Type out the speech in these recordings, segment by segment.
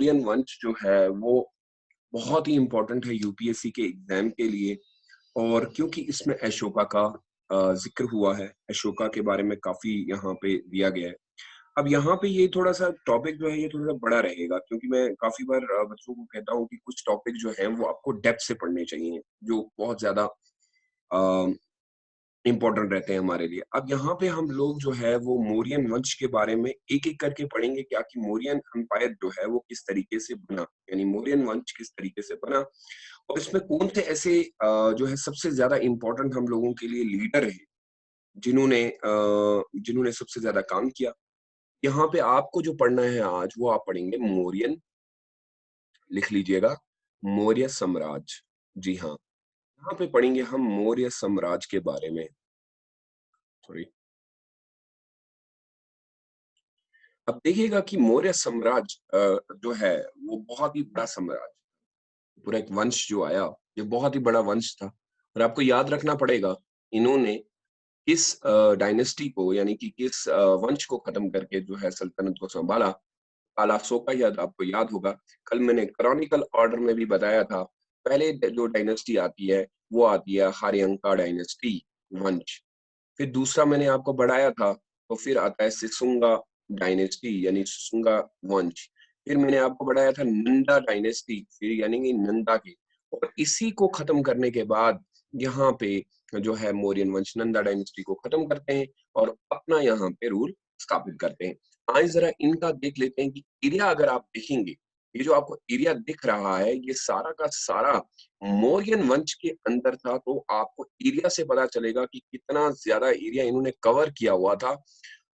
मौर्यन वंश जो है वो बहुत ही इम्पोर्टेंट है यूपीएससी के एग्जाम के लिए। और क्योंकि इसमें अशोका का जिक्र हुआ है, अशोका के बारे में काफी यहाँ पे दिया गया है। अब यहाँ पे ये थोड़ा-सा टॉपिक जो है ये थोड़ा-सा बड़ा रहेगा, क्योंकि मैं काफ़ी बार बच्चों को कहता हूँ कि कुछ टॉपिक जो हैं वो आपको डेप्थ से पढ़ने चाहिए, जो बहुत ज़्यादा अ, इम्पोर्टेंट रहते हैं हमारे लिए। अब यहाँ पे हम लोग जो है वो मौर्यन वंश के बारे में एक-एक करके पढ़ेंगे, क्या कि मौर्यन एम्पायर जो है वो किस तरीके से बना, यानी मौर्यन वंश किस तरीके से बना और इसमें कौन से ऐसे जो है सबसे ज़्यादा इम्पोर्टेंट हम लोगों के लिए लीडर हैं, जिन्होंने सबसे ज़्यादा काम किया। यहाँ पे आपको जो पढ़ना है आज वो आप पढ़ेंगे मौर्यन, लिख लीजिएगा मौर्य साम्राज्य। जी हाँ, यहाँ पे पढ़ेंगे हम मौर्य साम्राज्य के बारे में। सॉरी। अब देखिएगा कि मौर्य साम्राज्य जो है वो बहुत ही बड़ा साम्राज्य, पूरा एक वंश जो आया, ये बहुत ही बड़ा वंश था। और आपको याद रखना पड़ेगा इन्होंने किस डायनेस्टी को, यानी कि किस वंश को खत्म करके जो है सल्तनत को संभाला। अलासोका याद आपको याद होगा, कल मैंने क्रॉनिकल ऑर्डर में भी बताया था। पहले जो डायनेस्टी आती है वो आती है हार्यंका डायनेस्टी वंश। फिर दूसरा मैंने आपको बढ़ाया था, तो फिर आता है सिसुंगा डायनेस्टी यानी सिसुंगा वंश। फिर मैंने आपको बढ़ाया था नंदा डायनेस्टी, फिर यानी कि नंदा की। और इसी को खत्म करने के बाद यहाँ पे जो है मौर्यन वंश नंदा डायनेस्टी को खत्म करते हैं और अपना यहाँ पे रूल स्थापित करते हैं। आज जरा इनका देख लेते हैं कि एरिया अगर आप देखेंगे, ये जो आपको एरिया दिख रहा है ये सारा का सारा मौर्यन वंश के अंदर था। तो आपको एरिया से पता चलेगा कि कितना ज्यादा एरिया इन्होंने कवर किया हुआ था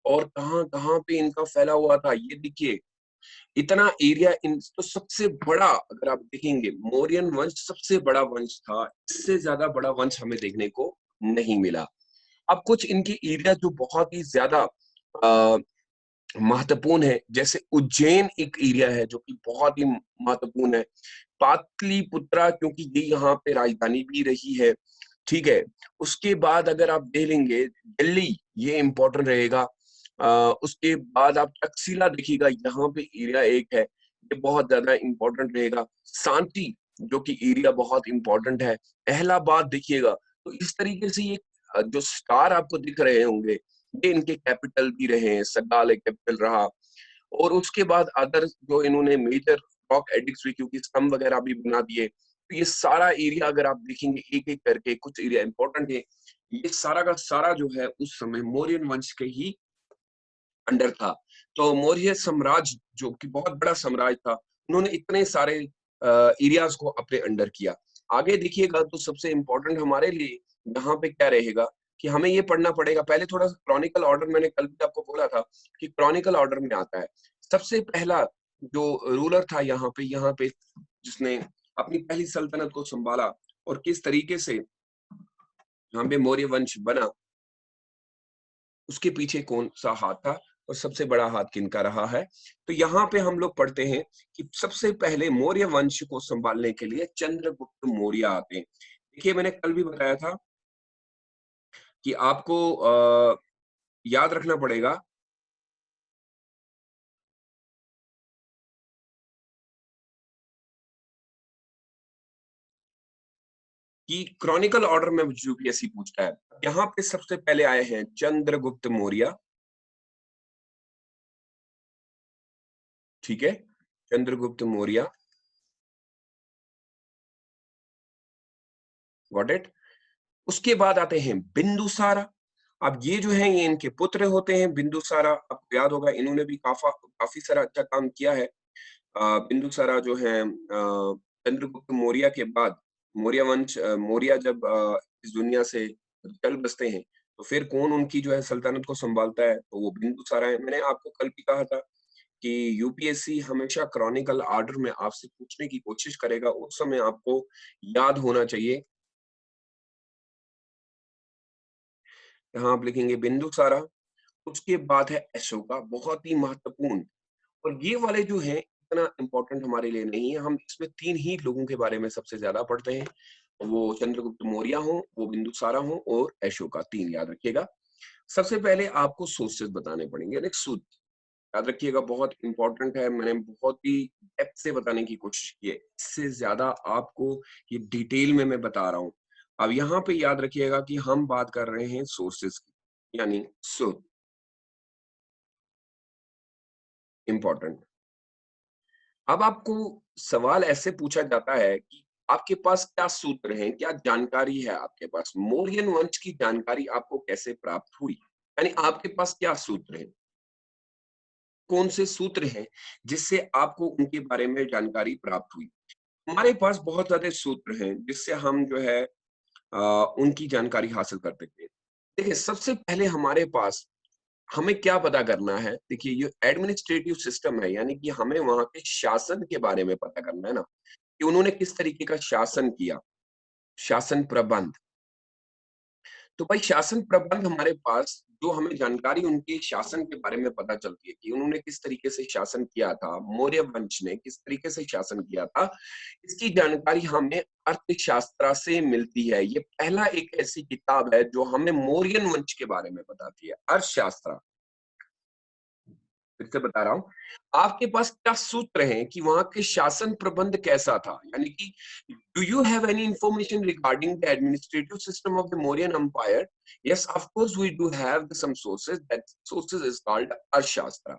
और कहाँ-कहाँ पे इनका फैला हुआ था। ये देखिए इतना एरिया, इन तो सबसे बड़ा अगर आप देखेंगे मौर्यन वंश सबसे बड़ा वंश था। इससे ज्यादा बड़ा वंश हमें देखने को नहीं मिला। अब कुछ इनके एरिया जो बहुत ही ज्यादा अ, महत्वपूर्ण है, जैसे उज्जैन एक एरिया है जो कि बहुत ही महत्वपूर्ण है। पाटलिपुत्रा क्योंकि ये यहाँ पे राजधानी भी रही है, ठीक है। उसके बाद अगर आप देख लेंगे दिल्ली, ये इम्पोर्टेंट रहेगा। उसके बाद आप तक्षशिला देखिएगा, यहाँ पे एरिया एक है, ये बहुत ज्यादा इम्पोर्टेंट रहेगा। सांची जो कि एरिया बहुत इम्पोर्टेंट है। इलाहाबाद देखिएगा। तो इस तरीके से ये जो स्टार आपको दिख रहे होंगे, ये इनके कैपिटल भी रहे हैं। सगाल एक कैपिटल रहा। और उसके बाद अदर जो इन्होंने मेजर रॉक एडिक्ट्स भी, क्योंकि स्तंभ वगैरह भी बना दिए। तो ये सारा एरिया अगर आप देखेंगे एक-एक करके, कुछ एरिया इंपॉर्टेंट है, ये सारा का सारा जो है उस समय मौर्यन वंश के ही अंडर था। तो मौर्य साम्राज्य जो कि बहुत बड़ा साम्राज्य था, उन्होंने इतने सारे एरियाज को अपने अंडर किया। आगे देखिएगा तो सबसे इम्पोर्टेंट हमारे लिए यहाँ पे क्या रहेगा कि हमें ये पढ़ना पड़ेगा। पहले थोड़ा सा क्रॉनिकल ऑर्डर, मैंने कल भी आपको बोला था कि क्रॉनिकल ऑर्डर में आता है। सबसे पहला जो रूलर था यहाँ पे जिसने अपनी पहली सल्तनत को संभाला और किस तरीके से यहाँ पे मौर्य वंश बना, उसके पीछे कौन-सा हाथ था और सबसे बड़ा हाथ किनका रहा है। तो यहाँ पे हम लोग पढ़ते हैं कि सबसे पहले मौर्य वंश को संभालने के लिए चंद्रगुप्त मौर्य आते हैं। देखिए मैंने कल भी बताया था कि आपको याद रखना पड़ेगा कि क्रॉनिकल ऑर्डर में यूपीएससी पूछता है। यहाँ पे सबसे पहले आए हैं चंद्रगुप्त मौर्य, ठीक है? Chandragupta Maurya, got it? उसके बाद आते हैं बिंदुसारा। अब ये जो है ये इनके पुत्र होते हैं बिंदुसारा। आपको याद होगा इन्होंने भी काफी सारा अच्छा काम किया है। बिंदुसारा जो है चंद्रगुप्त मौर्य के बाद मौर्य वंश, मौर्य जब इस दुनिया से चल बसते हैं, तो फिर कौन उनकी जो है सल्तनत को संभालता है, तो वो बिंदुसारा है। मैंने आपको कल भी कहा था कि यूपीएससी हमेशा क्रॉनिकल ऑर्डर में आपसे पूछने की कोशिश करेगा, उस समय आपको याद होना चाहिए। यहाँ आप लिखेंगे बिंदुसारा, उसके बाद है अशोका, बहुत ही महत्वपूर्ण। और ये वाले जो हैं इतना इम्पोर्टेंट हमारे लिए नहीं है। हम इसमें 3 ही लोगों के बारे में सबसे ज़्यादा पढ़ते हैं। वो चंद्रगुप्त मौर्य हों, वो बिंदुसारा हों और अशोका, 3 याद रखिएगा। सबसे पहले आपको सोर्सेज़ बताने पड़ेंगे, यानी सूत्र। याद रखिएगा बहुत इंपॉर्टेंट है, मैंने बहुत ही डेप्थ से बताने की कोशिश की है। इससे ज़्यादा आपको ये डिटेल में मैं बता रहा हूँ। अब यहाँ पे याद रखिएगा कि हम बात कर रहे हैं सोर्सेज़ की, यानी स्रोत, इम्पोर्टेंट। अब आपको सवाल ऐसे पूछा जाता है कि आपके पास क्या सूत्र हैं, क्या जानकारी है आपके पास? मौर्यन वंश की जानकारी आपको कैसे प्राप्त हुई? यानी आपके पास क्या सूत्र हैं? कौन से सूत्र हैं जिससे आपको उनके बारे में जानकारी प्राप्त हुई? हमारे पास बहुत सारे सूत्र हैं जिससे हम जो है अ, उनकी जानकारी हासिल करते थे। देखिए, सबसे पहले हमारे पास हमें क्या पता करना है? देखिए, ये एडमिनिस्ट्रेटिव सिस्टम है, यानी कि हमें वहाँ के शासन के बारे में पता करना है ना, कि उन्होंने किस तरीके का शासन किया, शासन प्रबंध। तो भाई शासन प्रबंध हमारे पास जो हमें जानकारी उनके शासन के बारे में पता चलती है कि उन्होंने किस तरीके से शासन किया था, मौर्य वंश ने किस तरीके से शासन किया था, इसकी जानकारी हमें अर्थशास्त्र से मिलती है। ये पहला एक ऐसी किताब है जो हमें मौर्यन वंश के बारे में बताती है, अर्थशास्त्र। फिर से बता रहा हूँ, आपके पास क्या सूत्र हैं कि वहाँ के शासन प्रबंध कैसा था? यानी कि do you have any information regarding the administrative system of the Mauryan empire? Yes, of course we do have some sources. That sources is called अर्थशास्त्र।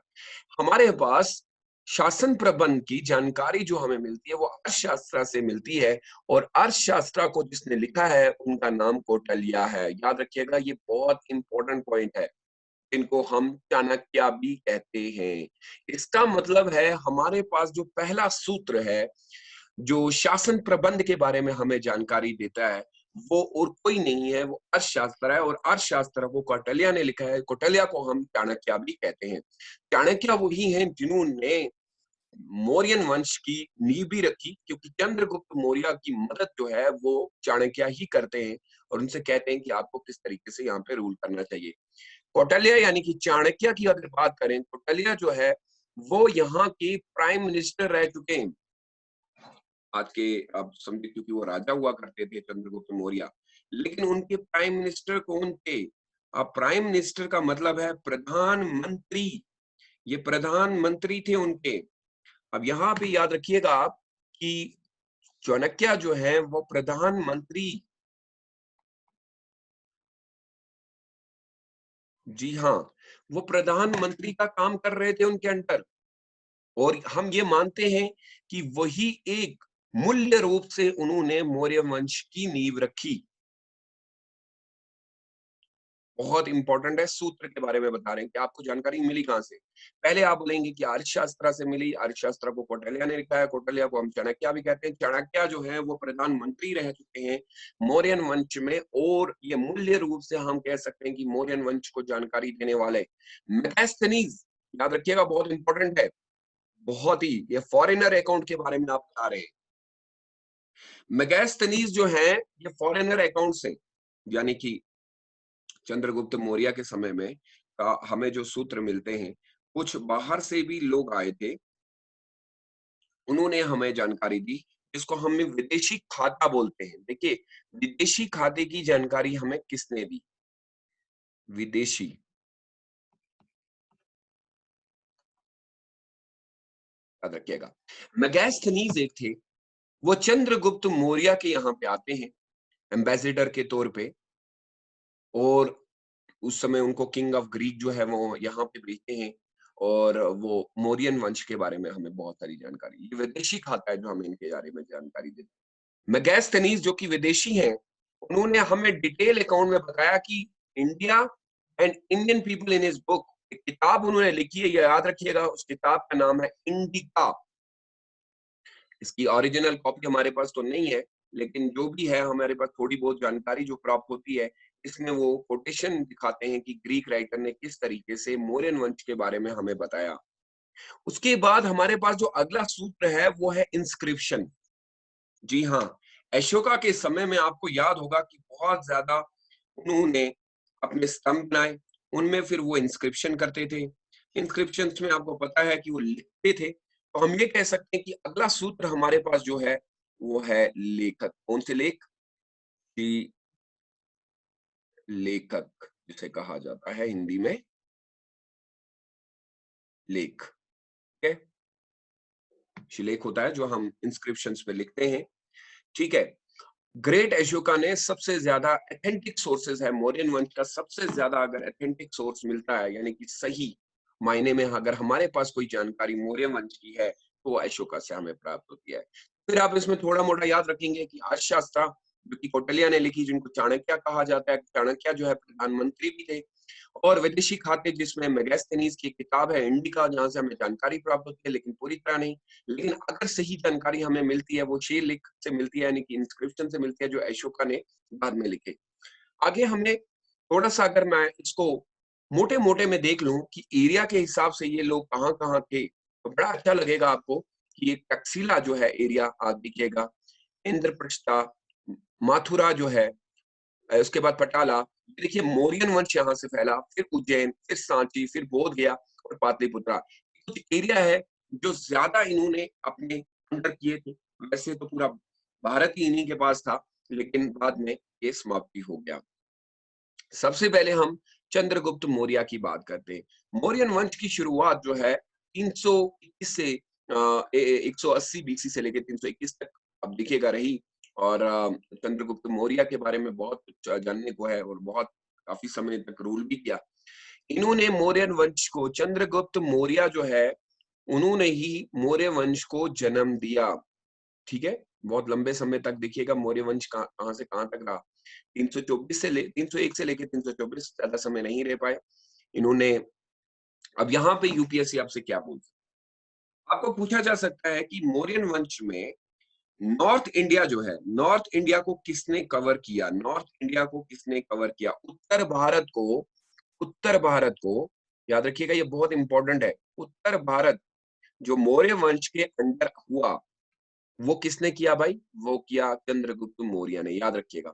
हमारे पास शासन प्रबंध की जानकारी जो हमें मिलती है वो अर्थशास्त्र से मिलती है, और अर्थशास्त्र को जिसने लिखा है उनका नाम कौटिल्य है। याद रखिएगा, ये बहुत इंपॉर्टेंट पॉइंट है। इनको हम चाणक्य भी कहते हैं। इसका मतलब है हमारे पास जो पहला सूत्र है, जो शासन प्रबंध के बारे में हमें जानकारी देता है, वो और कोई नहीं है, वो अर्थशास्त्र है, और अर्थशास्त्र को कौटिल्य ने लिखा है। कौटिल्य को हम चाणक्य भी कहते हैं। चाणक्य वही हैं जिन्होंने मौर्यन वंश की नींव भी रखी, क्योंकि चंद्रगुप्त मौर्य की मदद जो है वो चाणक्य ही करते हैं, और उनसे कहते हैं कि आपको किस तरीके से यहाँ पे रूल करना चाहिए। कौटिल्य यानी कि चाणक्य की अगर बात करें, कौटिल्य जो है वो यहाँ के प्राइम मिनिस्टर रह चुके हैं। आज के आप समझिए, क्योंकि वो राजा हुआ करते थे चंद्रगुप्त मौर्य, लेकिन उनके प्राइम मिनिस्टर कौन थे? अब प्राइम मिनिस्टर का मतलब है प्रधानमंत्री। ये प्रधानमंत्री थे उनके। अब यहाँ पे याद रखिएगा आप कि चाणक्य जो है वो प्रधानमंत्री, जी हाँ, वो प्रधानमंत्री का काम कर रहे थे उनके अंडर। और हम ये मानते हैं कि वही एक मूल्य रूप से उन्होंने मौर्य वंश की नींव रखी। बहुत इंपॉर्टेंट है, सूत्र के बारे में बता रहे हैं कि आपको जानकारी मिली कहां से। पहले आप बोलेंगे कि अर्थशास्त्र से मिली। अर्थशास्त्र को कौटिल्य ने लिखा है, कौटिल्य को हम चाणक्य भी कहते हैं। चाणक्य जो है वो प्रधानमंत्री रह चुके हैं मौर्यन वंश में, और ये मूल्य रूप से हम कह सकते हैं कि मौर्यन वंश को जानकारी देने वाले मेगास्थनीज, याद रखिएगा बहुत इंपॉर्टेंट है, बहुत ही। ये फॉरेनर अकाउंट के बारे में आप बता रहे हैं। मेगास्थनीज जो है ये फॉरेनर अकाउंट से, यानी कि चंद्रगुप्त मौर्य के समय में हमें जो सूत्र मिलते हैं, कुछ बाहर से भी लोग आए थे, उन्होंने हमें जानकारी दी, जिसको हम विदेशी खाता बोलते हैं। देखिए, विदेशी खाते की जानकारी हमें किसने दी? विदेशी, याद रखिएगा। मेगास्थनीज एक थे, वो चंद्रगुप्त मौर्य के यहाँ पे आते हैं एम्बेसडर के तौर पे, और उस समय उनको किंग ऑफ ग्रीक जो है वो यहाँ पे भेजते हैं, और वो मौर्यन वंश के बारे में हमें बहुत सारी जानकारी, ये विदेशी खाता है जो हमें इनके बारे में जानकारी देते हैं। मेगास्थनीज जो कि विदेशी हैं, उन्होंने हमें डिटेल अकाउंट में बताया कि India and Indian people in his book, एक किताब उन्होंने लिखी है, ये याद रखिएगा। उस किताब का नाम है इंडिका। इसकी ओरिजिनल कॉपी हमारे पास तो नहीं है, लेकिन जो भी है हमारे पास थोड़ी बहुत जानकारी जो प्राप्त होती है, इसमें वो कोटेशन दिखाते हैं कि ग्रीक राइटर ने किस तरीके से मौर्यन वंश के बारे में हमें बताया। उसके बाद हमारे पास जो अगला सूत्र है वो है इंस्क्रिप्शन। जी हाँ, अशोका के समय में आपको याद होगा कि बहुत ज्यादा उन्होंने अपने स्तंभ बनाए, उनमें फिर वो इंस्क्रिप्शन करते थे। इंस्क्रिप्शन में आपको पता है कि वो लिखते थे। तो हम ये कह सकते हैं कि अगला सूत्र हमारे पास जो है वो है लेखक। कौन से लेख? कि लेखक जिसे कहा जाता है हिंदी में लेख, ठीक है, शिलेख होता है जो हम इंस्क्रिप्शंस पे लिखते हैं, ठीक है। ग्रेट अशोका ने सबसे ज्यादा एथेंटिक सोर्सेज है, मौर्यन वंश का सबसे ज्यादा अगर एथेंटिक सोर्स मिलता है, यानी कि सही मायने में अगर हमारे पास कोई जानकारी मौर्य वंश की है तो अशोका से हमें प्राप्त होती है। फिर आप इसमें थोड़ा मोटा याद रखेंगे कि अर्थशास्त्र जो कि कौटिल्य ने लिखी, जिनको चाणक्य कहा जाता है, चाणक्य जो है प्रधानमंत्री भी थे, और विदेशी खाते जिसमें मेगास्थनीज की किताब है इंडिका, जहां से हमें जानकारी प्राप्त होती है लेकिन पूरी तरह नहीं। लेकिन अगर सही जानकारी हमें मिलती है वो शिलालेख से मिलती है, यानी कि इंस्क्रिप्शन से मिलती है जो अशोका ने बाद में लिखे। आगे हमने थोड़ा सा, अगर मैं इसको मोटे मोटे में देख लूं कि एरिया के हिसाब से ये लोग कहाँ कहाँ थे, तो बड़ा अच्छा लगेगा आपको कि ये तक्षशिला जो है एरिया आज दिखेगा, इंद्रप्रस्था, माथुरा जो है, उसके बाद पटाला, देखिए मौर्यन वंश यहाँ से फैला, फिर उज्जैन, फिर सांची, फिर बोध गया और पाटलिपुत्रा। कुछ एरिया है जो ज्यादा इन्होंने अपने अंडर किए थे। वैसे तो पूरा भारत ही इन्हीं के पास था, लेकिन बाद में ये समाप्ति हो गया। सबसे पहले हम चंद्रगुप्त मौर्य की बात करते हैं। मौर्यन वंश की शुरुआत जो है 321 से 180 बीसी से लेकर 321 तक अब दिखेगा रही, और चंद्रगुप्त मौर्य के बारे में बहुत कुछ जानने को है और बहुत काफी समय तक रूल भी किया। इन्होंने मौर्यन वंश को, चंद्रगुप्त मौर्य जो है उन्होंने ही मौर्य वंश को जन्म दिया, ठीक है। बहुत लंबे समय तक देखिएगा मौर्य वंश कहां से कहां तक रहा। 301 से लेकर 324, ज्यादा समय नहीं रह पाए इन्होंने। अब यहाँ पे यूपीएससी आपसे क्या पूछता है, आपको पूछा जा सकता है कि मौर्यन वंश में नॉर्थ इंडिया जो है, नॉर्थ इंडिया को किसने कवर किया, नॉर्थ इंडिया को किसने कवर किया, उत्तर भारत को, उत्तर भारत को याद रखिएगा, ये बहुत इंपॉर्टेंट है। उत्तर भारत जो मौर्य वंश के अंडर हुआ वो किसने किया भाई, वो किया चंद्रगुप्त मौर्य ने, याद रखिएगा।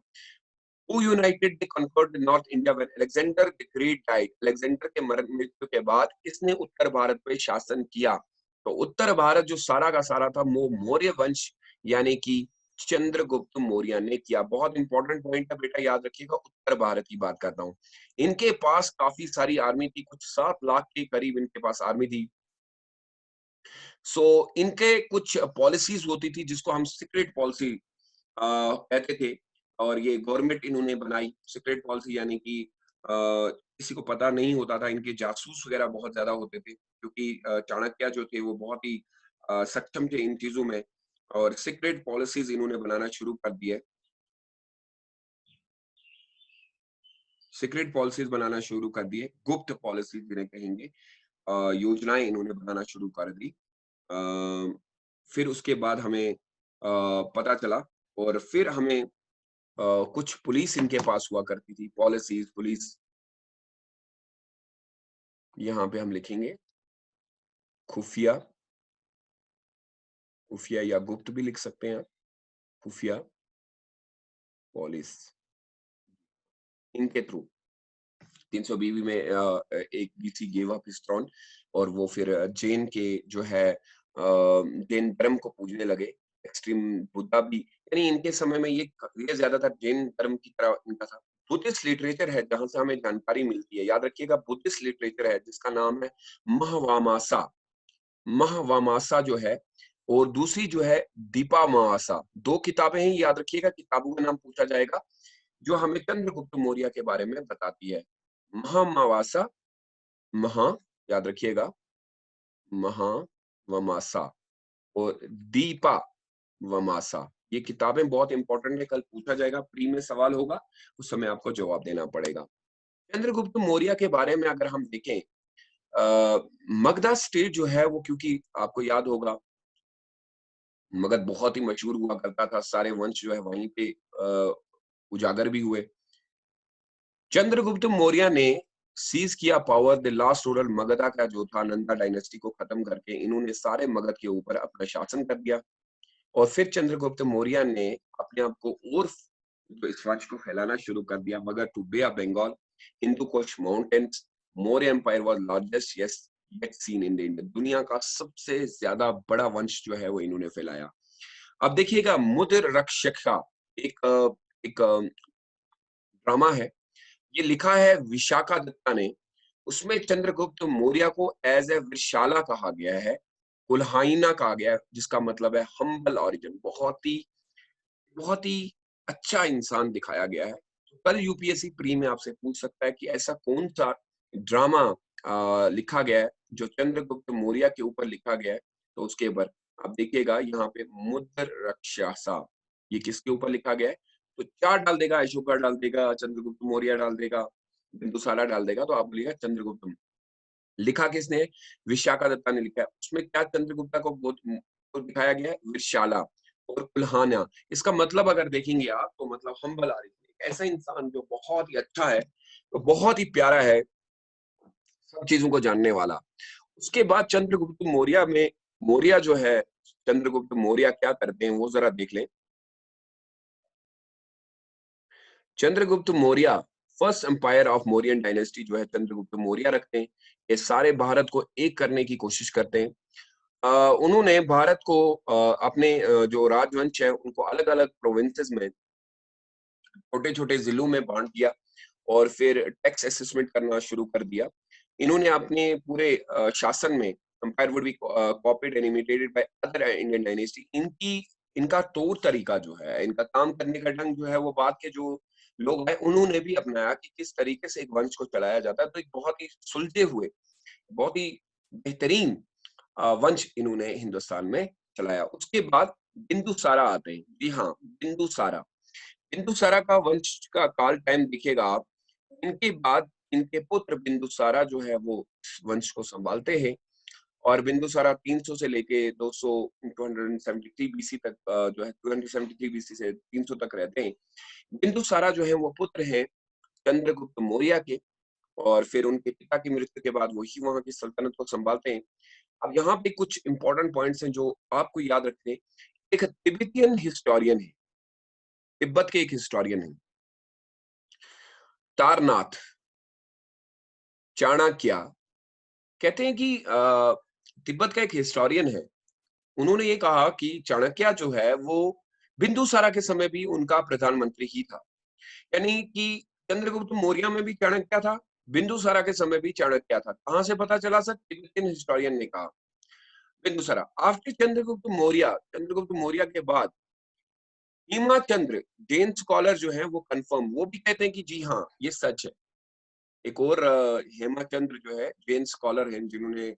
Who united the conquered North India when Alexander the Great died? Alexander के मृत्यु के बाद किसने उत्तर भारत पे शासन किया? तो उत्तर भारत जो सारा का सारा था वो मौर्य वंश यानी कि चंद्रगुप्त मौर्य ने किया। बहुत इंपॉर्टेंट पॉइंट है बेटा, याद रखिएगा। उत्तर भारत की बात करता हूँ। इनके पास काफी सारी आर्मी थी, कुछ 7 लाख के करीब इनके पास आर्मी थी। इनके कुछ पॉलिसीज होती थी जिसको हम सीक्रेट पॉलिसी कहते थे, और ये गवर्नमेंट इन्होंने बनाई सीक्रेट पॉलिसी, यानी कि किसी को पता नहीं होता था। इनके जासूस वगैरह बहुत ज्यादा होते थे, क्योंकि चाणक्य जो थे वो बहुत ही सक्षम थे इन चीजों में, और सीक्रेट पॉलिसीज इन्होंने बनाना शुरू कर दिए, सीक्रेट पॉलिसीज बनाना शुरू कर दिए, गुप्त पॉलिसी जिन्हें कहेंगे, योजनाएं इन्होंने बनाना शुरू कर दी। फिर उसके बाद हमें पता चला, और फिर हमें कुछ पुलिस इनके पास हुआ करती थी, पॉलिसीज, पुलिस। यहाँ पे हम लिखेंगे खुफिया, खुफिया या गुप्त भी लिख सकते हैं आप, खुफिया पुलिस, इनके थ्रू 320 में एक BC gave up his throne, और वो फिर जैन के जो है जैन धर्म को पूजने लगे। एक्सट्रीम बुद्धा भी, यानी इनके समय में ये ज्यादातर जैन धर्म की तरह इनका था। बुद्धिस्ट लिटरेचर है जहां से हमें जानकारी मिलती है, याद रखिएगा, बुद्धिस्ट लिटरेचर है जिसका नाम है महवामासा, महवामासा जो है, और दूसरी जो है दीपामासा। 2 किताबें हैं, याद रखिएगा, किताबों का नाम पूछा जाएगा जो हमें चंद्रगुप्त मौर्य के बारे में बताती है। महामावासा, महा, याद रखिएगा, महावमासा, और दीपा वमासा। ये किताबें बहुत इंपॉर्टेंट है, कल पूछा जाएगा, प्री में सवाल होगा, उस समय आपको जवाब देना पड़ेगा। चंद्रगुप्त मौर्य के बारे में अगर हम देखें, मगधा स्टेट जो है वो, क्योंकि आपको याद होगा मगध बहुत ही मशहूर हुआ करता था, सारे वंश जो है वहीं पे उजागर भी हुए। चंद्रगुप्त मौर्य ने सीज किया power, the last rural Magadha का जो था, नंदा डायनेस्टी को खत्म करके इन्होंने सारे मगध के ऊपर अपना शासन कर दिया। और फिर चंद्रगुप्त मौर्य ने अपने आप को और जो इस वंश को फैलाना शुरू कर दिया, Magadh to bay of Bengal, Hindu Kush mountains. Maurya empire was largest yet seen in the India. दुनिया का सबसे ज्यादा बड़ा वंश जो है वो इन्होंने फैलाया। अब देखिएगा मुद्र रक्षका, एक एक ड्रामा है, ये लिखा है विशाखा दत्ता ने, उसमें चंद्रगुप्त मौर्य को एज ए विशाला कहा गया है, कुल्हाइना कहा गया है, जिसका मतलब है हम्बल ओरिजिन, बहुत ही अच्छा इंसान दिखाया गया है। तो कल यूपीएससी प्री में आपसे पूछ सकता है कि ऐसा कौन सा ड्रामा लिखा गया है जो चंद्रगुप्त मौर्य के ऊपर लिखा गया है, तो उसके ऊपर आप देखिएगा यहाँ पे मुद्र राक्षसा, ये किसके ऊपर लिखा गया है? तो चार डाल देगा, अशोका डाल देगा, चंद्रगुप्त मौर्य डाल देगा, बिंदुसारा डाल देगा, तो आप बोलिएगा चंद्रगुप्त। लिखा किसने है? विशाखा दत्ता ने लिखा है। उसमें क्या चंद्रगुप्ता को बहुत को दिखाया गया है? विशाला और कुल्हाना। इसका मतलब अगर देखेंगे आप तो मतलब हम्बल आदमी, ऐसा इंसान जो बहुत ही अच्छा है, तो बहुत ही प्यारा है, सब चीजों को जानने वाला। उसके बाद चंद्रगुप्त मौर्य में, मौर्य जो है, चंद्रगुप्त मौर्य क्या करते हैं वो जरा देख लें। Chandragupta Maurya first empire of Mauryan dynasty जो है चंद्रगुप्त मौर्य रखते हैं। ये सारे भारत को एक करने की कोशिश करते हैं। उन्होंने भारत को अपने जो राजवंश है उनको अलग अलग प्रोविंसेस में, छोटे छोटे जिलों में बांट दिया और फिर टैक्स असेसमेंट करना शुरू कर दिया। इन्होंने अपने पूरे शासन में, empire would be copied and imitated by other Indian dynasty, इनकी इनका तौर तरीका जो है, इनका काम करने का ढंग जो है, वो बाद के जो लोग हैं उन्होंने भी अपनाया कि किस तरीके से एक वंश को चलाया जाता है। तो एक बहुत ही सुलझे हुए, बहुत ही बेहतरीन वंश इन्होंने हिंदुस्तान में चलाया। उसके बाद बिंदुसारा आते हैं। जी हाँ, बिंदुसारा। बिंदुसारा का वंश का काल टाइम दिखेगा आप। इनके बाद इनके पुत्र बिंदुसारा जो है वो वंश को संभालते हैं, और बिंदुसारा 300 से लेके 200 273 बीसी तक जो है 273 बीसी से 300 तक रहते हैं। बिंदुसारा जो है वो पुत्र हैं चंद्रगुप्त मौर्य के, और फिर उनके पिता की मृत्यु के बाद वही वहां की सल्तनत को संभालते हैं। अब यहाँ पे कुछ इंपॉर्टेंट पॉइंट्स हैं जो आपको याद रखने हैं। एक तिब्बतियन हिस्टोरियन है, तिब्बत के एक हिस्टोरियन है, तारनाथ, चाणक्य, कहते हैं कि तिब्बत का एक हिस्टोरियन है, उन्होंने ये कहा कि चाणक्य जो है वो बिंदुसारा के समय भी उनका प्रधानमंत्री ही था। यानी कि चंद्रगुप्त मौर्य में भी चाणक्य था, बिंदुसारा के समय भी चाणक्य था। कहां से पता चला सर? तिब्बतियन हिस्टोरियन ने कहा। बिंदुसारा आफ्टर चंद्रगुप्त मौर्य, चंद्रगुप्त मौर्य के बाद हेमाचंद्र, जैन स्कॉलर जो है वो कंफर्म, वो भी कहते हैं कि जी हाँ ये सच है। एक और हेमाचंद्र जो है जैन स्कॉलर हैं, जिन्होंने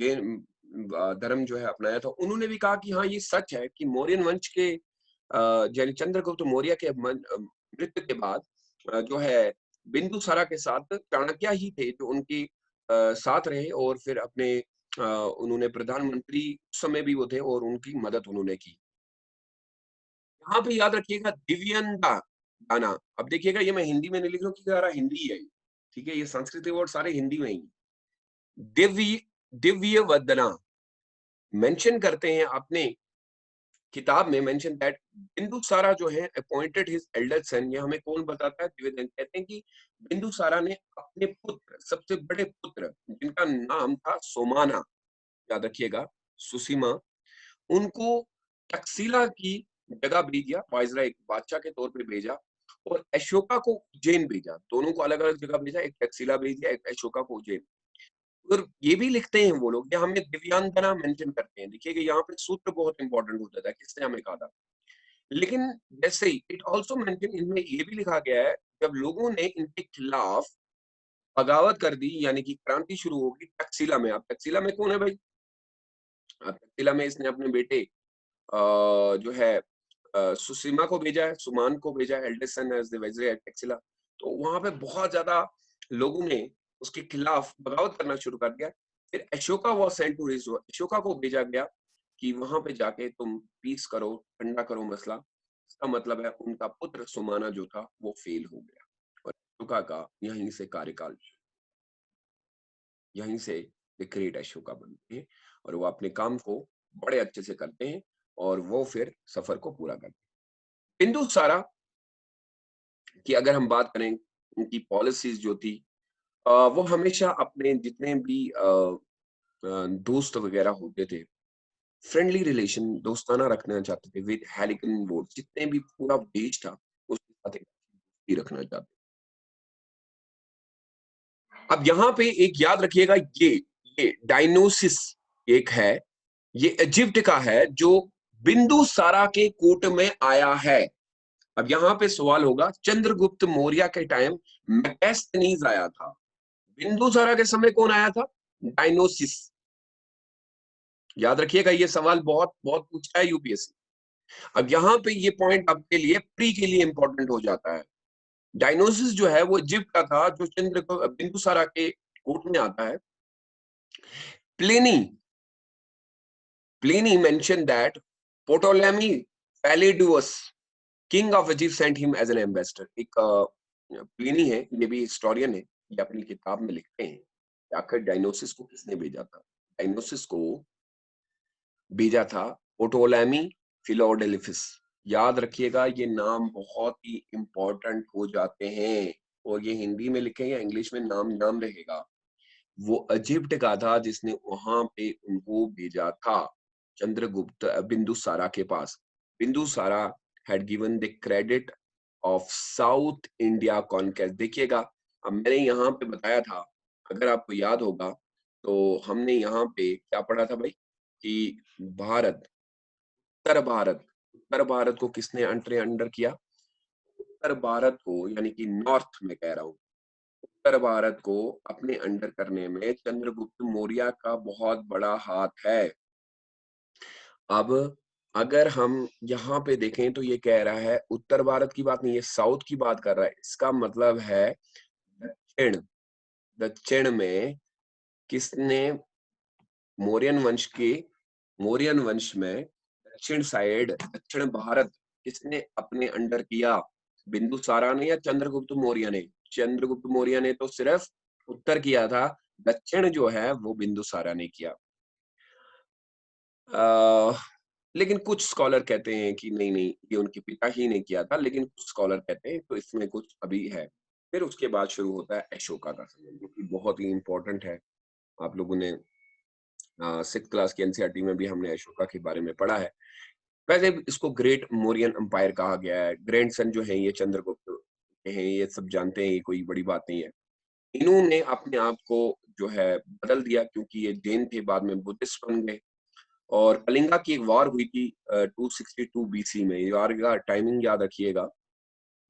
जैन धर्म जो है अपनाया था, उन्होंने भी कहा कि हाँ ये सच है कि मौर्यन वंश के यानी चंद्रगुप्त मौर्य के मृत्यु के बाद जो है बिंदुसारा के साथ चाणक्य ही थे जो उनके साथ रहे, और फिर अपने उन्होंने प्रधानमंत्री उस समय भी वो थे और उनकी मदद उन्होंने की। यहाँ पे याद रखिएगा दिव्यंदा दाना। अब देखिएगा ये मैं हिंदी में नहीं लिख रहा हूँ क्योंकि सारा हिंदी ही है ये, ठीक है? ये संस्कृत वर्ड सारे हिंदी में ही। दिव्य, दिव्य वदना मेंशन करते हैं अपने किताब में, मेंशन दैट बिंदुसारा जो है अपॉइंटेड हिज एल्डर सन। ये हमें कौन बताता है? दिव्यदन। कहते हैं कि बिंदुसारा ने अपने पुत्र, सबसे बड़े पुत्र जिनका नाम था सोमाना, याद रखिएगा, सुसीमा, उनको तक्षशिला की जगह भेज दिया, वायसराय बादशाह के तौर पे भेजा, और अशोका को उज्जैन भेजा। दोनों को अलग अलग जगह भेजा, एक तक्षशिला भेज दिया, एक अशोका को उज्जैन। और ये भी लिखते हैं वो लोग, या हमें दिव्यांगना मेंशन करते हैं। देखिए कि यहाँ पे सूत्र बहुत इंपॉर्टेंट हो जाता है, किसने हमें कहा था। लेकिन जैसे ही इट ऑल्सो मेंशन, इनमें ये भी लिखा गया है जब लोगों ने इनके खिलाफ बगावत कर दी, यानी कि क्रांति शुरू होगी तक्षशिला में। अब तक्षशिला में कौन है भाई? तक्षशिला में इसने अपने बेटे जो है सुसीमा को भेजा है, सुमान को भेजा है, eldest son as the viceroy at Taxila. तो वहां पे बहुत ज्यादा लोगों ने उसके खिलाफ बगावत करना शुरू कर दिया। फिर अशोका वाज सेंट टू रिजोर, अशोका को भेजा गया कि वहां पे जाके तुम पीस करो, ठंडा करो मसला। इसका मतलब है उनका पुत्र सुमाना जो था वो फेल हो गया, और अशोका का यहीं से कार्यकाल, यहीं से द ग्रेट अशोका बनते हैं, और वो अपने काम को बड़े अच्छे से करते हैं, और वो फिर सफर को पूरा करते हैं। बिंदुसारा की अगर हम बात करें, उनकी पॉलिसीज जो थी, वो हमेशा अपने जितने भी दोस्त वगैरह होते थे, फ्रेंडली रिलेशन, दोस्ताना रखना चाहते थे विद हेलिकन वोट, जितने भी पूरा देश था उसके साथ एक दोस्ती रखना चाहते अब यहाँ पे एक याद रखिएगा, ये डायनोसिस एक है, ये इजिप्ट का है जो बिंदुसारा के कोर्ट में आया है। अब यहाँ पे सवाल होगा, चंद्रगुप्त मौर्य के टाइम मैगस्थनीज आया था, बिंदुसारा के समय कौन आया था? डायनोसिस। याद रखिएगा, ये सवाल बहुत बहुत पूछा है यूपीएससी। अब यहाँ पे ये पॉइंट आपके लिए प्री के लिए इंपॉर्टेंट हो जाता है। डायनोसिस जो है वो इजिप्ट का था, जो बिंदुसारा के कोर्ट में आता है। Pliny Pliny mention that Ptolemy Philadelphus king of Egypt sent him as an ambassador. एक प्लिनी है, ये भी हिस्टोरियन है, ये अपनी किताब में लिखते हैं कि आखिर डायनोसिस को किसने भेजा था। डायनोसिस को भेजा था पोटोलेमी फिलोडेल्फिस। याद रखिएगा, ये नाम बहुत ही इंपॉर्टेंट हो जाते हैं, और ये हिंदी में लिखे या इंग्लिश में नाम नाम रहेगा। वो इजिप्ट का था जिसने वहां पे उनको भेजा था, चंद्रगुप्त बिंदुसारा के पास। Bindusara had given the credit of south India conquest. देखिएगा, अब मैंने यहाँ पे बताया था, अगर आपको याद होगा तो हमने यहाँ पे क्या पढ़ा था भाई, कि भारत, उत्तर भारत को किसने अंडर किया? उत्तर भारत को, यानी कि नॉर्थ में कह रहा हूँ, उत्तर भारत को अपने अंडर करने में चंद्रगुप्त मौर्य का बहुत बड़ा हाथ है। अब अगर हम यहाँ पे देखें तो ये कह रहा है उत्तर भारत की बात नहीं, ये साउथ की बात कर रहा है। इसका मतलब है दक्षिण, दक्षिण में किसने मौर्यन वंश में दक्षिण साइड, दक्षिण भारत किसने अपने अंडर किया? बिंदुसारा ने या चंद्रगुप्त मौर्य ने? चंद्रगुप्त मौर्य ने तो सिर्फ उत्तर किया था, दक्षिण जो है वो बिंदुसारा ने किया। लेकिन कुछ स्कॉलर कहते हैं कि नहीं नहीं, ये उनके पिता ही ने किया था, लेकिन कुछ स्कॉलर कहते हैं तो इसमें कुछ अभी है। फिर उसके बाद शुरू होता है अशोका का समय, जो कि बहुत ही इंपॉर्टेंट है। आप लोगों ने 6th क्लास की एनसीईआरटी में भी हमने अशोका के बारे में पढ़ा है। वैसे इसको ग्रेट मौर्यन एम्पायर कहा गया है। ग्रैंडसन जो है ये चंद्रगुप्त के हैं, ये सब जानते हैं, ये कोई बड़ी बात नहीं है। इन्होंने अपने आप को जो है बदल दिया, क्योंकि ये जैन थे, बाद में बुद्धिस्ट बन गए। और कलिंगा की एक वार हुई थी 262 बीसी में। यार का टाइमिंग याद रखिएगा,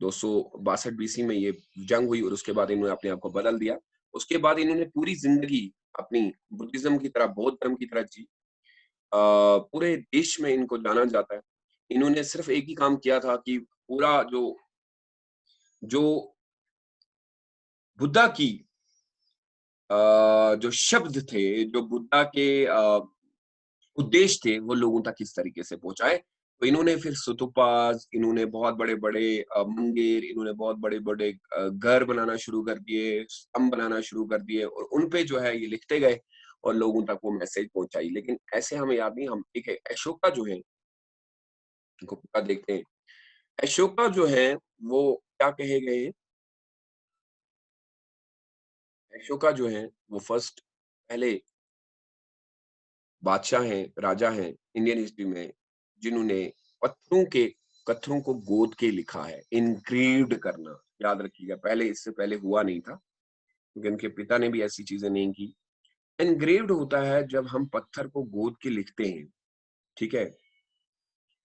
262 बीसी में ये जंग हुई, और उसके बाद इन्होंने अपने आप को बदल दिया। उसके बाद इन्होंने पूरी जिंदगी अपनी बुद्धिज्म की तरह, बौद्ध धर्म की तरह जी। पूरे देश में इनको जाना जाता है। इन्होंने सिर्फ एक ही काम किया था कि पूरा जो जो बुद्धा की जो शब्द थे, जो बुद्धा के उद्देश्य थे, वो लोगों तक किस तरीके से पहुंचाए। तो इन्होंने फिर स्तूपास, इन्होंने बहुत बड़े-बड़े मंदिर, इन्होंने बहुत बड़े-बड़े घर बनाना शुरू कर दिए, स्तंभ बनाना शुरू कर दिए, और उन पे जो है ये लिखते गए और लोगों तक वो मैसेज पहुंचाई। लेकिन ऐसे हमें याद नहीं, हम एक अशोका जो है इनको पूरा देखते हैं। अशोका जो है वो क्या कहे गए हैं? अशोका जो है वो फर्स्ट, पहले बादशाह हैं, राजा हैं इंडियन हिस्ट्री में, जिन्होंने पत्थरों को गोद के लिखा है। इनग्रेव्ड करना, याद रखिएगा, पहले इससे पहले हुआ नहीं था, क्योंकि उनके पिता ने भी ऐसी चीजें नहीं की। इनग्रेव्ड होता है जब हम पत्थर को गोद के लिखते हैं, ठीक है।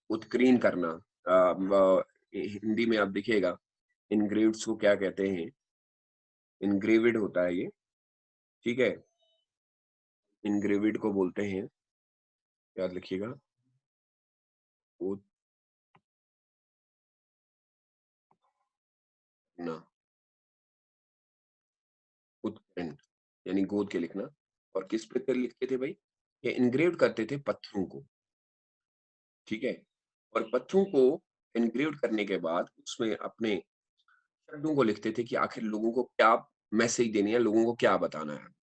उत्कीर्ण करना, हिंदी में आप देखिएगा इनग्रेव्ड को क्या कहते हैं, इनग्रेविड होता है ये, ठीक है। इनग्रेविड को बोलते हैं, याद रखिएगा, उत्कीर्ण, उत्कीर्ण यानी गोद के लिखना। और किस पे लिखते थे भाई? ये इनग्रेव करते थे पत्थरों को, ठीक है। और पत्थरों को इनग्रेव करने के बाद उसमें अपने शब्दों को लिखते थे कि आखिर लोगों को क्या मैसेज देनी है, लोगों को क्या बताना है।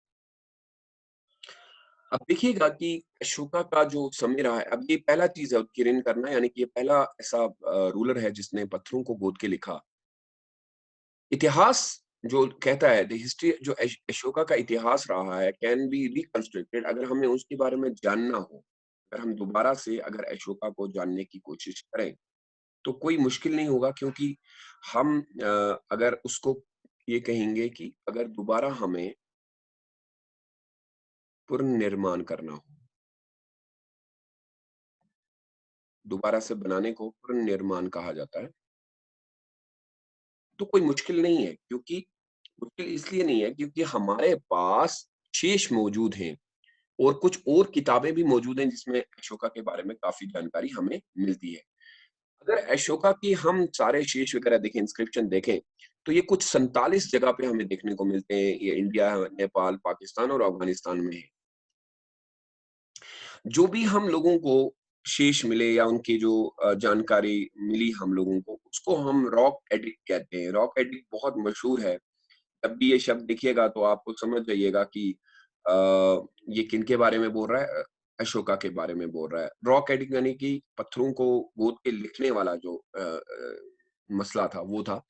अब देखिएगा कि अशोका का जो समय रहा है, अब ये पहला चीज है उत्कीर्ण करना, यानी कि ये पहला ऐसा रूलर है जिसने पत्थरों को गोद के लिखा। इतिहास जो कहता है, द हिस्ट्री जो अशोका का इतिहास रहा है कैन बी रिकंस्ट्रक्टेड, अगर हमें उसके बारे में जानना हो, अगर हम दोबारा से अगर अशोका को जानने की कोशिश करें तो कोई मुश्किल नहीं होगा, क्योंकि हम अगर उसको ये कहेंगे कि अगर दोबारा हमें पुनर्निर्माण करना हो। दोबारा से बनाने को पुनर्निर्माण कहा जाता है। तो कोई मुश्किल नहीं है, क्योंकि मुश्किल इसलिए नहीं है क्योंकि हमारे पास शेष मौजूद हैं और कुछ और किताबें भी मौजूद हैं जिसमें अशोका के बारे में काफ़ी जानकारी हमें मिलती है। अगर अशोका की हम सारे शेष वगैरह देखें, इंस्क्रिप्शन देखें, तो ये कुछ 47 जगह पे हमें देखने को मिलते हैं। ये इंडिया, नेपाल, पाकिस्तान और अफ़गानिस्तान में है। जो भी हम लोगों को शेष मिले या उनकी जो जानकारी मिली हम लोगों को, उसको हम रॉक एडिक्ट कहते हैं। रॉक एडिक्ट बहुत मशहूर है। जब भी ये शब्द दिखेगा तो आपको समझ जाइएगा कि अ, ये किनके बारे में बोल रहा है, अशोका के बारे में बोल रहा है। रॉक एडिक्ट यानी कि पत्थरों को गोद के लिखने वाला जो मसला था, वो था।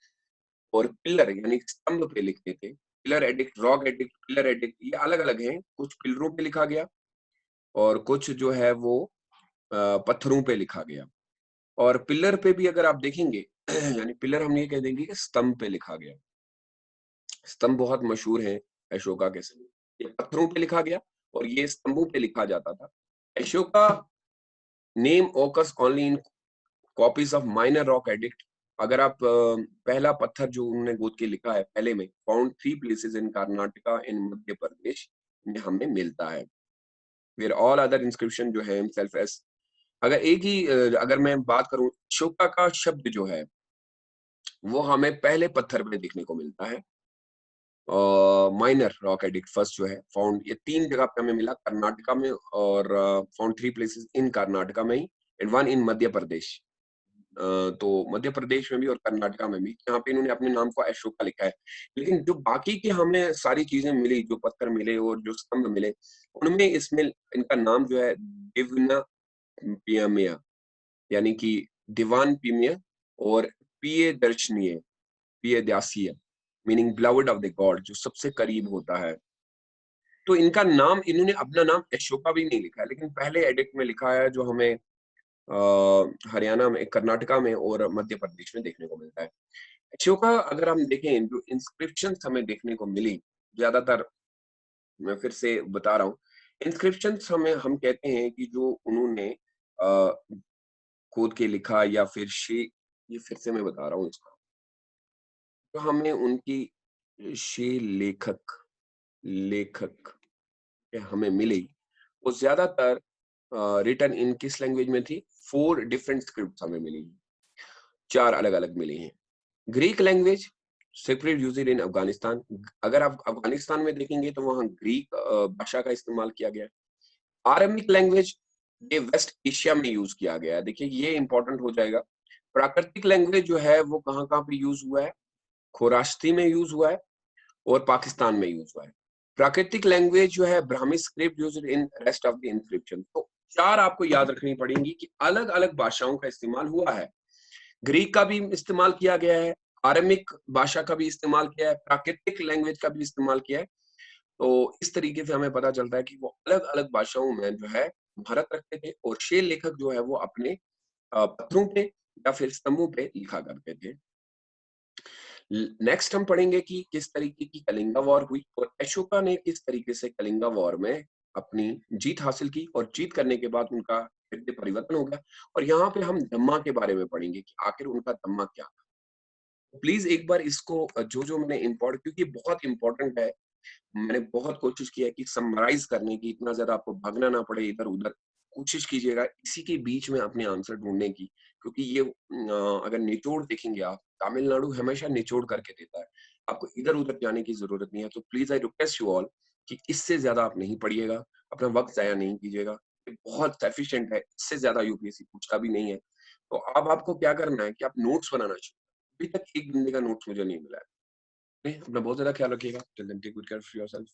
और पिलर यानी स्तंभ पे लिखते थे। Pillar addict, rock edict, pillar addict, ये अलग-अलग हैं। कुछ पिलरों पे लिखा गया और कुछ जो है वो पत्थरों पे लिखा गया। और पिलर पे भी अगर आप देखेंगे यानी पिलर हम ये कह देंगे कि स्तंभ पे लिखा गया। स्तंभ बहुत मशहूर हैं अशोका के समय। ये पत्थरों पे लिखा गया और ये स्तंभों पे लिखा जाता था। Ashoka name occurs only in copies of minor rock edict. अगर आप पहला पत्थर जो उन्होंने गोद के लिखा है पहले में, फाउंड 3 प्लेसेस इन कर्नाटका इन मध्य प्रदेश में हमें मिलता है। वेयर ऑल अदर इंस्क्रिप्शन जो है हिमसेल्फ एज़, अगर एक ही अगर मैं बात करूँ, अशोका का शब्द जो है, वो हमें पहले पत्थर पे देखने को मिलता है। माइनर रॉक एडिक्ट फर्स्ट जो है फाउंड, ये 3 जगह पे हमें मिला, कर्नाटका में और फाउंड 3 प्लेसेस इन कर्नाटका में ही एंड 1 इन मध्य प्रदेश। तो मध्य प्रदेश में भी और कर्नाटका में भी, यहाँ पे इन्होंने अपने नाम को अशोका लिखा है। लेकिन जो बाकी की हमें सारी चीज़ें मिली, जो पत्थर मिले और जो स्तंभ मिले, उनमें इसमें इनका नाम जो है दिव्ना पियामिया, यानी कि दीवान पिमिया और प्रियदर्शनीय, प्रियदासीय, meaning beloved of the God, जो सबसे करीब होता है। तो इनका नाम, इन्होंने अपना नाम अशोका भी नहीं लिखा है, लेकिन पहले एडिक्ट में लिखा है जो हमें हरियाणा में, कर्नाटका में और मध्य प्रदेश में देखने को मिलता है। अशोका अगर हम देखें, जो इंस्क्रिप्शंस हमें देखने को मिली, ज़्यादातर मैं फिर से बता रहा हूँ, इंस्क्रिप्शंस हमें हम कहते हैं कि जो उन्होंने अ, खोद के लिखा या फिर ये फिर से मैं बता रहा हूँ इसको, तो हमें उनकी लेखक लेखक हमें मिली, वो ज़्यादातर रिटन इन किस लैंग्वेज में थी? 4 डिफरेंट स्क्रिप्ट्स हमें मिली, 4 अलग-अलग मिली हैं। Greek language separate used in Afghanistan. अगर आप अफ़गानिस्तान में देखेंगे तो वहाँ ग्रीक भाषा का इस्तेमाल किया गया है। आरामिक लैंग्वेज ये वेस्ट एशिया में यूज़ किया गया है। देखिए ये इम्पोर्टेंट हो जाएगा। प्राकृतिक लैंग्वेज जो है वो कहाँ-कहाँ पे यूज़ हुआ है? ख़ुरास्ती में यूज़ हुआ है और पाकिस्तान में यूज़ हुआ है। प्राकृतिक लैंग्वेज जो है Brahmi script used in rest of the inscription. तो 4 आपको याद रखनी पड़ेंगी कि अलग-अलग भाषाओं का इस्तेमाल हुआ है। ग्रीक का भी इस्तेमाल किया गया है, आरामिक भाषा का भी इस्तेमाल किया है, प्राकृतिक लैंग्वेज का भी इस्तेमाल किया है। तो इस तरीके से हमें पता चलता है कि वो अलग-अलग भाषाओं में जो है महारत रखते थे और शेर लेखक जो है वो अपने पत्थरों पे या फिर स्तंभों पे लिखा करते थे। नेक्स्ट हम पढ़ेंगे कि किस तरीके की कलिंगा वॉर हुई और अशोका ने किस तरीके से कलिंगा वॉर में अपनी जीत हासिल की और जीत करने के बाद उनका हृदय परिवर्तन हो गया। और यहाँ पे हम धम्मा के बारे में पढ़ेंगे कि आखिर उनका धम्मा क्या था। प्लीज एक बार इसको जो मैंने इम्पोर्ट, क्योंकि बहुत इंपॉर्टेंट है, मैंने बहुत कोशिश की है कि समराइज करने की, इतना ज्यादा आपको भागना ना पड़े इधर उधर। कोशिश कीजिएगा इसी के बीच में अपने आंसर ढूंढने की, क्योंकि ये अगर निचोड़ देखेंगे आप, तमिलनाडु हमेशा निचोड़ करके देता है। आपको इधर उधर जाने की जरूरत नहीं है। तो please I request you all कि इससे ज्यादा आप नहीं पढ़िएगा, अपना वक्त जाया नहीं कीजिएगा। ये बहुत सफिशिएंट है, इससे ज्यादा यूपीएससी पूछता भी नहीं है। तो अब आपको क्या करना है कि आप नोट्स बनाना चाहिए। अभी तक एक बंदे का नोट्स मुझे नहीं मिला है। अपना बहुत ज्यादा ख्याल रखिएगा। Till then take good care of yourself.